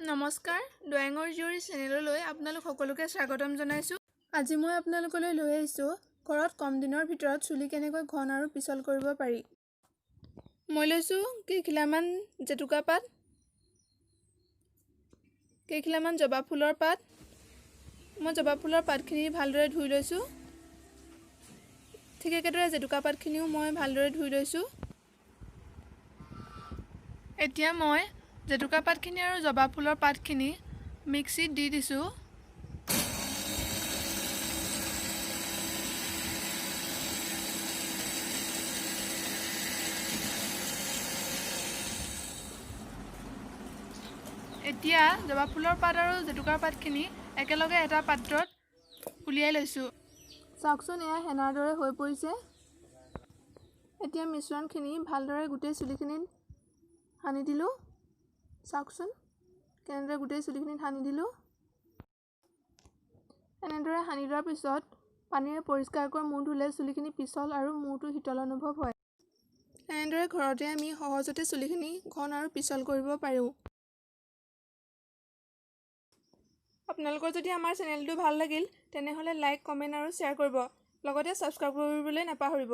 নমস্কাৰ ড্ৰয়িঙৰ জিউৰী চেনেললৈ আপোনালোক সকলোকে স্বাগতম জনাইছোঁ। আজি মই আপোনালোকলৈ লৈ আহিছোঁ ঘৰত কম দিনৰ ভিতৰত চুলি কেনেকৈ ঘন আৰু পিছল কৰিব পাৰি। মই লৈছোঁ কেইখিলামান জেতুকা পাত, কেইখিলামান জবা ফুলৰ পাত। মই জবা ফুলৰ পাতখিনি ভালদৰে ধুই লৈছোঁ। ঠিক একেদৰে জেতুকা পাতখিনিও মই ভালদৰে ধুই লৈছোঁ। এতিয়া মই জেতুকা পাতখিনি আৰু জবা ফুলৰ পাতখিনি মিক্সিত দি দিছোঁ। এতিয়া জবা ফুলৰ পাত আৰু জেতুকাৰ পাতখিনি একেলগে এটা পাত্ৰত উলিয়াই লৈছোঁ। চাওকচোন, এয়া হেনাৰ দৰে হৈ পৰিছে। এতিয়া মিশ্ৰণখিনি ভালদৰে গোটেই চুলিখিনিত সানি দিলোঁ। চাওকচোন কেনেদৰে গোটেই চুলিখিনিত সানি দিলোঁ। এনেদৰে সানি লোৱাৰ পিছত পানীৰে পৰিষ্কাৰকৈ মূৰ ধুলে চুলিখিনি পিছল আৰু মূৰটো শীতল অনুভৱ হয়। এনেদৰে ঘৰতে আমি সহজতে চুলিখিনি ঘন আৰু পিছল কৰিব পাৰোঁ। আপোনালোকৰ যদি আমাৰ চেনেলটো ভাল লাগিল তেনেহ'লে লাইক, কমেণ্ট আৰু শ্বেয়াৰ কৰিব। লগতে ছাবস্ক্ৰাইব কৰিবলৈ নাপাহৰিব।